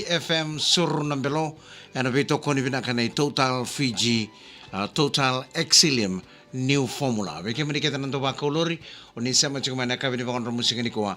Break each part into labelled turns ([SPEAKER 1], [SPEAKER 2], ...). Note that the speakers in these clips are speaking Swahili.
[SPEAKER 1] VTFM Sur Nambelo and a bito koni binakanay Total Fiji Total Exilium new formula. Beke kita nanto ba kolori o ni sama cuma na kabini bakon musik ni ko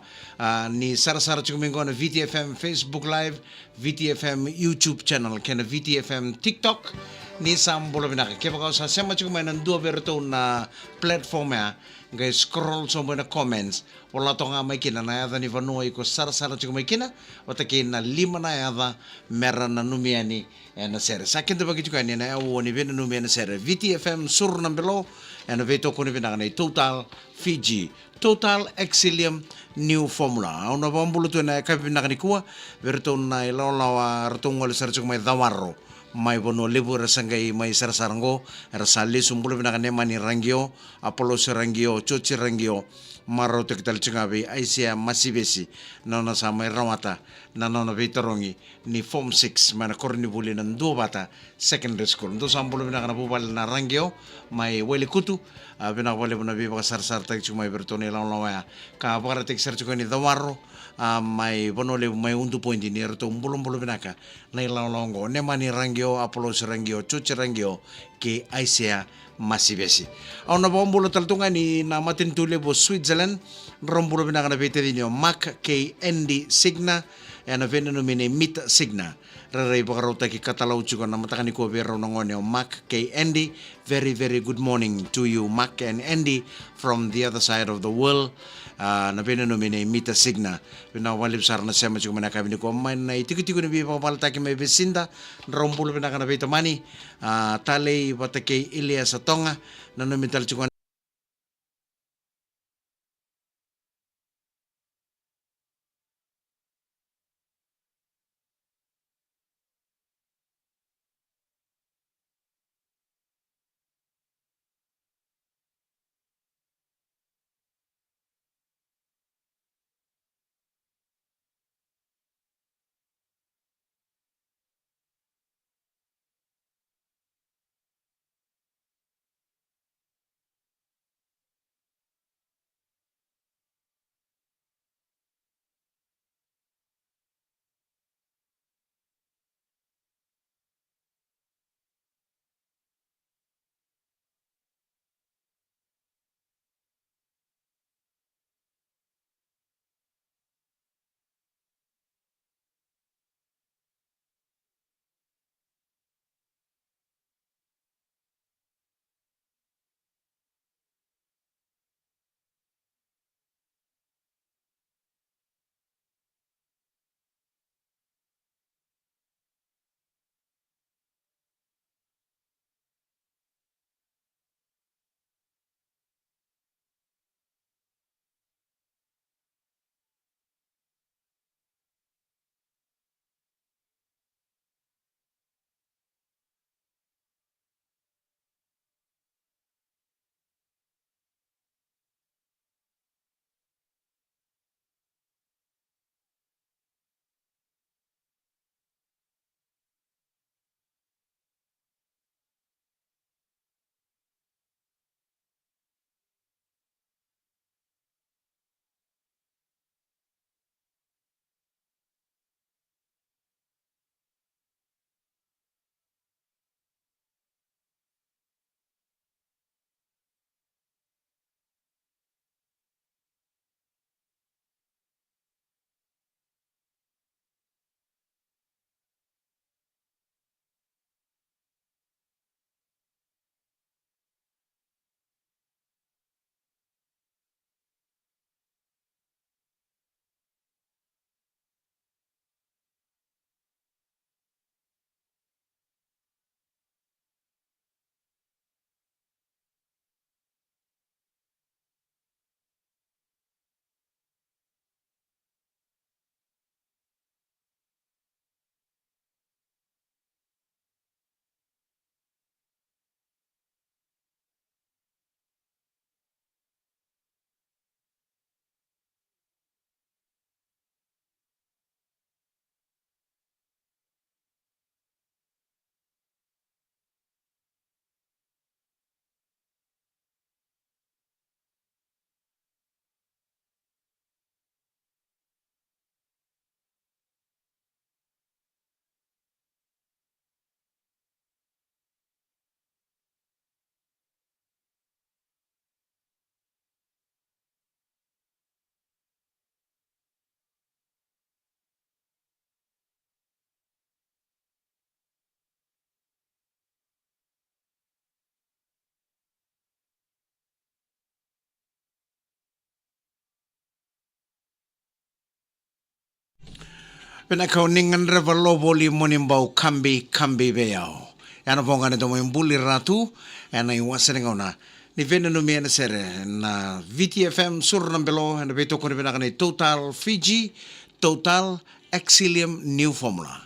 [SPEAKER 1] ni sara cuma ko na VTFM Facebook Live, VTFM YouTube channel, kena VTFM TikTok ni sam bolo binaka. Kaya baka sa sama cuma na dua berto na platform ya. Guys scroll so na comments wala to nga may kina na yada ni Vanuay ko sara cuma may kina o takin na lima na yada meron na numiani na sere. Sa akin bagi juga ni na awo ni ben numiani sere. VTFM Sur Nambelo and veto ko ni binaka Total Fiji Total Exilium new formula. Una bambulu to na kapi binaka ni kuwa verto na ilaw ratungol sara cuma may dawarro. May bono libu rasangai may sarsarango rasali sumbulu binakane mani rangio apolo rangio chochi rangio maro tektal chingabi aisia masibesi nona sa may rawata na nona vitorongi ni form 6 mana korni buli ng dua bata secondary school ndo sambulo binakana bubal na rangio may wali kutu binakawali mo na biba sarsar tag chumay bertone lang lawaya ka para tek sar chukani dawaro may bonole may undu point ni erto bulong binaka na ilalongo ne mani rangio apolo rangio chuchi rangio ke aisia masibesi au na bombulo taltunga ni na matin tule bo Switzerland rombulo binaka na bete dinyo Mac K Andy Signa na veneno mine mit Signa raray bakarota ki katalaw chuko na matakani ko bero nongone Mac K Andy very good morning to you Mac and Andy from the other side of the world na veneno mine mit Signa walip sar na sema chuko na kabini ko man na itiko ni bipa palta ki may besinda rombulo binaka na bete mani tale batake Elias Tonga na numital chuko Pinakauningan revalo boli monimbau kambi kambi beao. Yana ponga ne tomo imbuli ratu, yana iwasane ngona. Ni vena no miana sere na VTFM sur nambelo na beto ko ni pinakane Total Fiji, Total Exilium New Formula.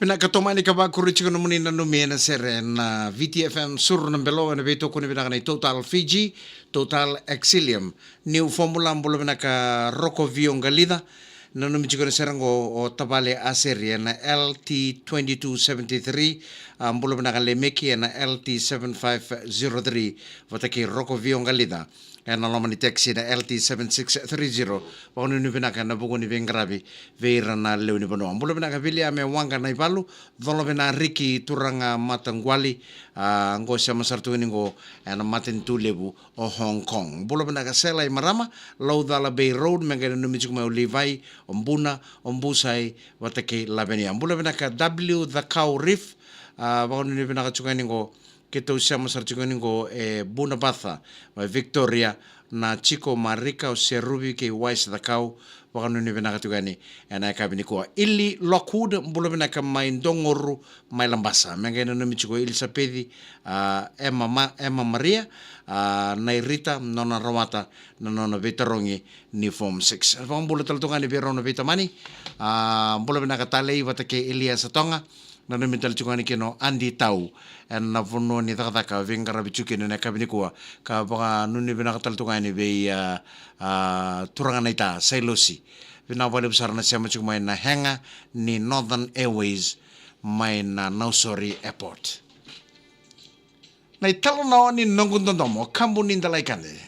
[SPEAKER 1] Pinakatomani ka ba kurichi kono muni na numiena sere na VTFM sur na belo na beto ko ni pinakane Total Fiji, Total Exilium, New Formula mbulo pinaka Rocco Viongalida, na numichi kono serango o tabale aseria na LT2273, mbulo pinaka Lemeki na LT7503, wataki Rocco Viongalida. Na lomani taxi na LT7630 pakono ni pinaka na buko ni vengrabi veira na leo ni bono ambulo pinaka vilia me wanga na ipalu dolo bena Riki turanga matangwali ngo sama sartu ni ngo na maten tulebu o Hong Kong bulo pinaka sela i marama lau dala Bay Road mengena no michu mai Levi ombuna ombusai watake labeni ambulo pinaka W the Cow Reef pakono ni pinaka chukani ngo ke tau sama sartikoni go Buna Batha mai Victoria na Chico Marika o Serubi ke Wais da Kau wakanu ni benaka tugani na kabini ko ili Lockwood mbulo benaka mai Ndongoru mai Lambasa mengena no michiko Elisabeth Emma Maria na Rita nona Rawata na nona Vitarongi ni Form 6 mbulo taltungani berono Vitamani mbulo benaka talei watake Elias Tonga na mital chungani keno andi tau en na vono ni taka vengara bichuke na kabini kuwa ka baka nuni bina katal tungani be turanga ita sailosi bina wale besar na siama chuma na henga ni Northern Airways mai na Nausori Airport na italo na ni nongundomo kambu ni ndalai kande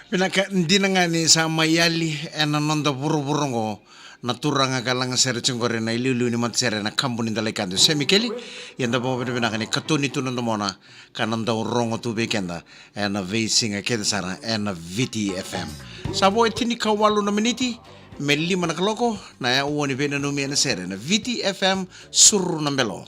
[SPEAKER 1] Pinaka hindi na nga ni sa mayali nonda buru-burungo na turanga kalang sere cengkore na ililu ni mat sere na kampu ni dalai kandu semikeli yanda bo pinaka ni katuni tu nonda mona kananda urongo tu bekenda na vesinga keda sara na viti fm sabo etini kawalu na miniti melli mana kaloko na ya uoni bena numi na sere na viti fm suru na mbelo.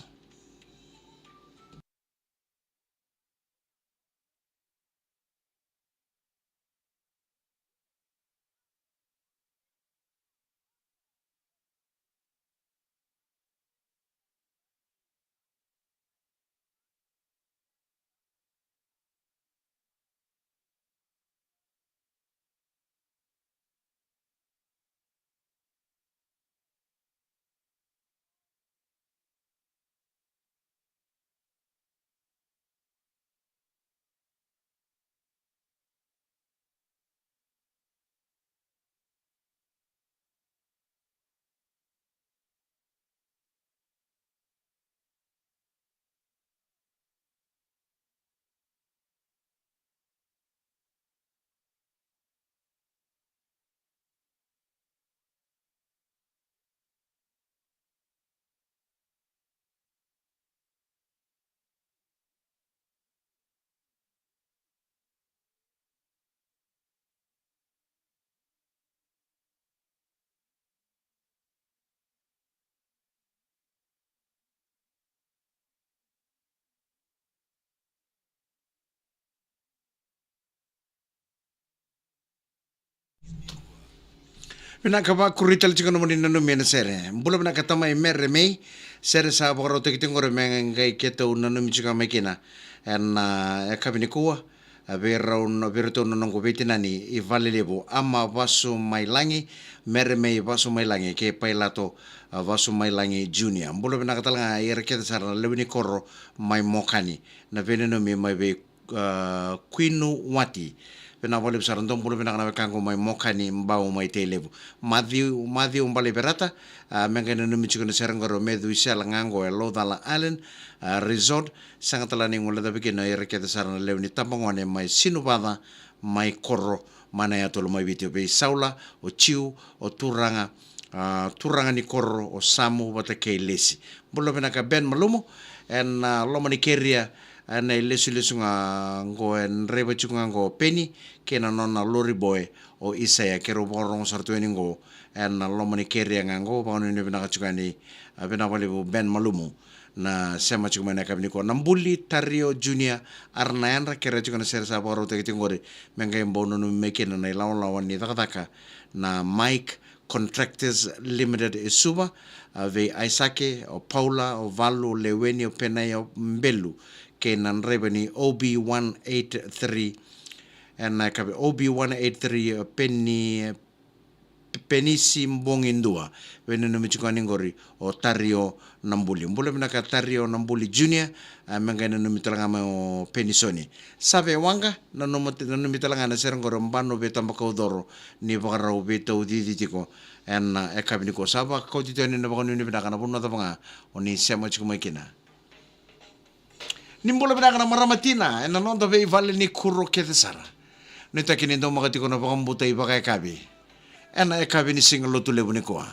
[SPEAKER 1] Pinaka ba kurital chikono mo din nanu mena sere. Bula pinaka tama merre mei sere sa bokoro te kitengore mengai keto nanu michika mekina. En ya kabini kuwa avera un virto non go vetinani I vale lebo ama vaso mailangi merre mei vaso mailangi ke pailato vaso mailangi junior. Bula pinaka talanga yer keta sara lewini korro mai mokani na veneno mi mai be quinu wati pena vole besar ndom bulu pena kana kango mai mokani mbau mai telebu madhi umbale berata mengene no michuko no serangoro medu isela ngango e lodala allen resort sangatala ni ngula da bikino ere kete sarana lewni tambangone mai sinubada mai korro mana ya tolo mai video be saula o chiu o turanga turanga ni korro o samu wata kei lesi bulu pena ka ben malumo en lomani keria na lesu ngo en reba chunga ngo peni kena nona lori boy o isaya kero borong sartu ini ngo en lomani keria ngo pa ni bina chunga ni bina wale ben malumu na sema chunga na kabini ko nambuli tario junior arnayan ra kera chunga ser sa boro te tingore menga mbono no mekena na lawan lawan ni takataka na Mike Contractors Limited Isuba ve Isake o Paula o Valu Leweni o Penai o Mbelu ke nan rebeni OB183 and kabe OB183 penisi mbongindua wene no michukani ngori o Tario Nambuli mbule minaka Tario Nambuli Junior mengene no mitalanga o penisoni sabe wanga no no mitalanga na serngoro mbano betamba kaudoro ni bakara ubeta udiditiko en ekabini ko saba ko titoni no bakoni ni binaka na bunno tabanga oni sema chukumakina nimbola bina kana maramatina ena non dove vale ni kurro kete sara nita kini ndo makati kono pakambuta iba kay kabi ena e kabi ni singa lotu lebu ni koa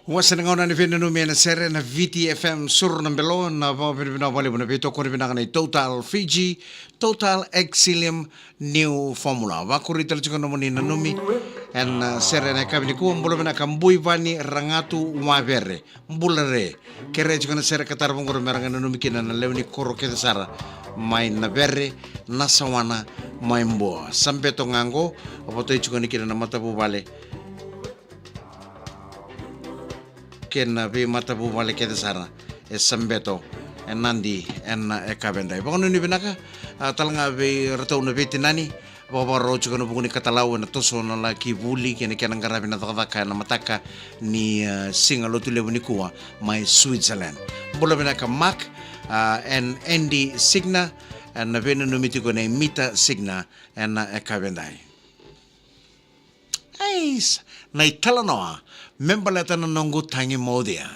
[SPEAKER 1] Wasanangauna ni vena numi na sere na VTFM sur na belo na vina wale na vito ko vina kana Total Fiji Total Exilium New Formula. Wakuri tal chikono moni na numi en sere na kabini ku mbulo vina kambui vani rangatu wavere mbulare kere chikono sere katar bongoro meranga na numi kina na lewni koro kete sara mai na vere na sawana mai mboa sampeto ngango opoto chikono kina na matabu vale kena be matabu vale kete sara sambeto nandi en ekabendai bangonu ni benaka talanga be ratau na betinani baba rocho kono buguni katalau na toso na la kivuli kene kena ngarabi na takaka na mataka ni singa lotu lebuni kuwa my Switzerland bola benaka Mark and Andy Signa and na benu numiti ko na Mita Signa en ekabendai Ais na italanoa membalata na nongo tangi modia.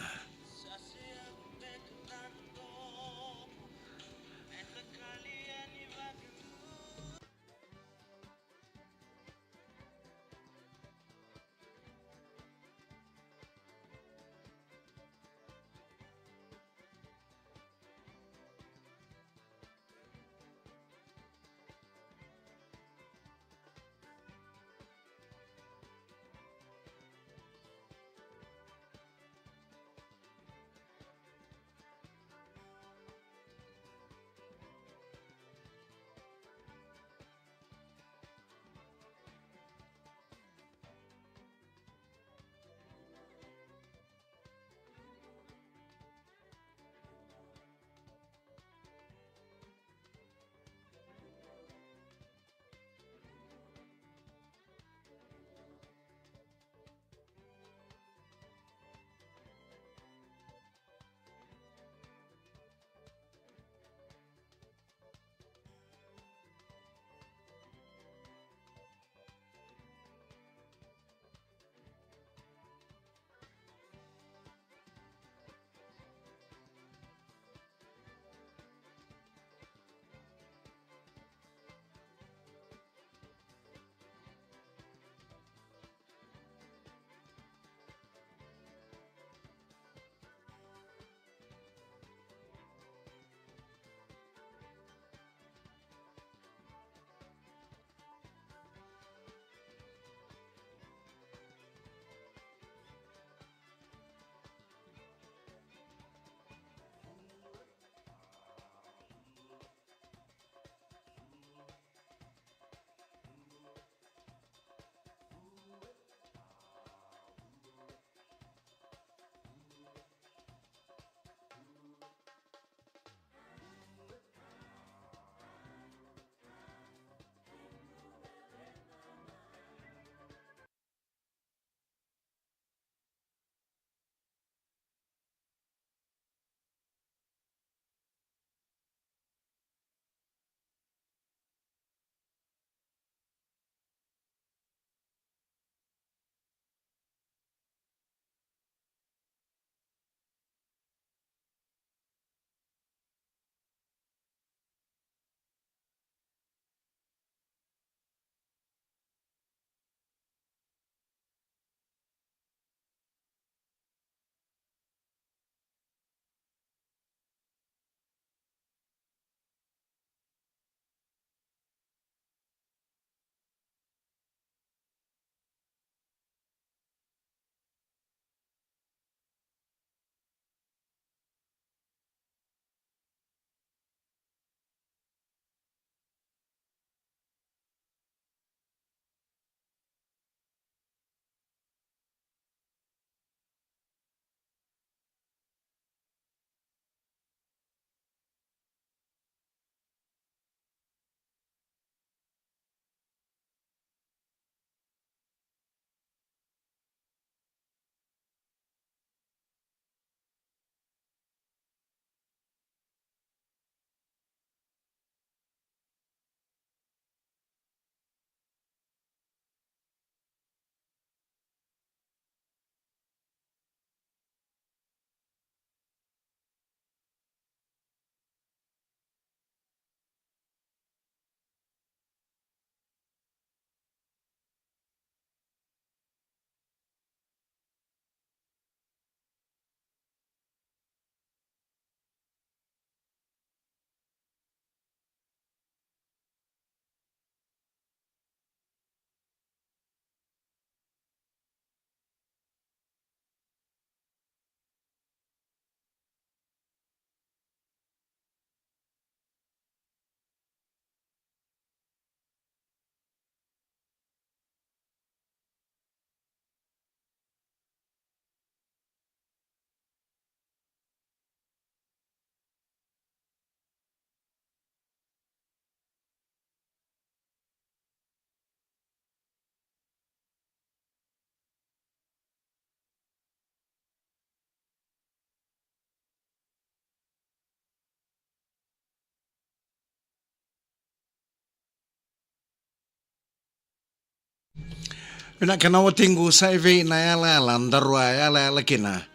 [SPEAKER 1] Pinakana watingu sa ive na yala ndarua yala kina.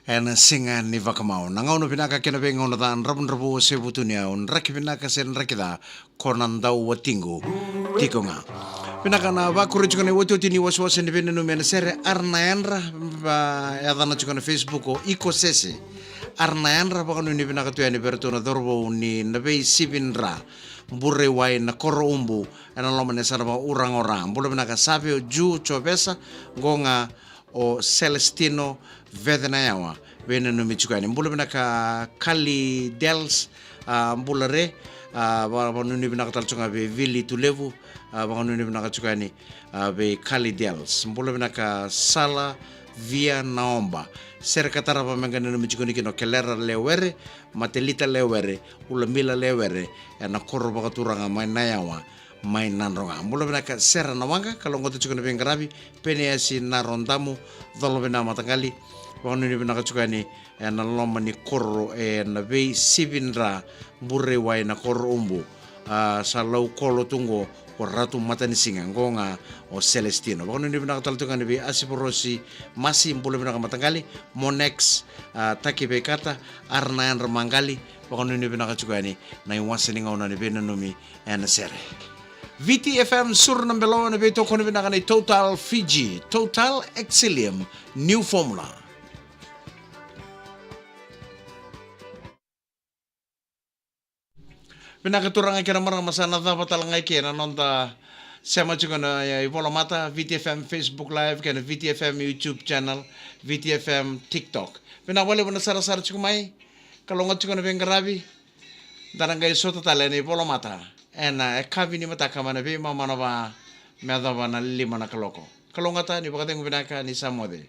[SPEAKER 1] Ena singa ni vakamau. Nangaunu pinaka kena benga una dan rabun rabu sebutunia un raki pinaka sen rakida konandau watingu tikonga. Pinaka na vakuri chukone wotu tini waswase ni bene numena sere arnayanra ba yadana chukone Facebook o iko sese. Arnayanra bakanu ni pinaka tuyani bertuna dorbo ni nabei sibinra. Mbure wai na koro umbu ena loma ne saraba urang-orang. Mbule pinaka sabe o ju chobesa gonga o Celestino Vedenayawa bene no michukani mbula binaka Kali Dels mbula re ba nuni binaka talchunga be Vili Tulevu ba nuni binaka chukani be Kali Dels mbula binaka Sala Via Naomba serkatara ba mengana no michukani kino kelera lewere matelita lewere ulamila lewere na korro ba turanga mai nayawa mai nanronga mbula binaka sera nawanga kalongo chukani bengarabi pene asi narondamu dolo bina matangali wanu ni bina kachukani na loma ni korro na vei sibinra burre wai na korro umbu sa lau kolo tungo o ratu matani singa ngonga o Celestino wanu ni bina kataltukani be asiporosi masi mbula bina matangali Monex taki bekata arnayan ramangali wanu ni bina kachukani na iwasini ngauna ni bina numi na sere VTFM sur nambelo na beto kono binakani Total Fiji, Total Exilium, new formula. Binakaturang ay kinamara masana dapat talangay kina nonta sama juga na ibola mata VTFM Facebook Live kena VTFM YouTube channel, VTFM TikTok. Binawali mo na sara-sara chukumay, kalungat juga na bengarabi, darangay soto talene ibola mata. Ena kavi ni mata kamana be mama na ba medava na lima na kaloko kalongata ni bakateng binaka ni samode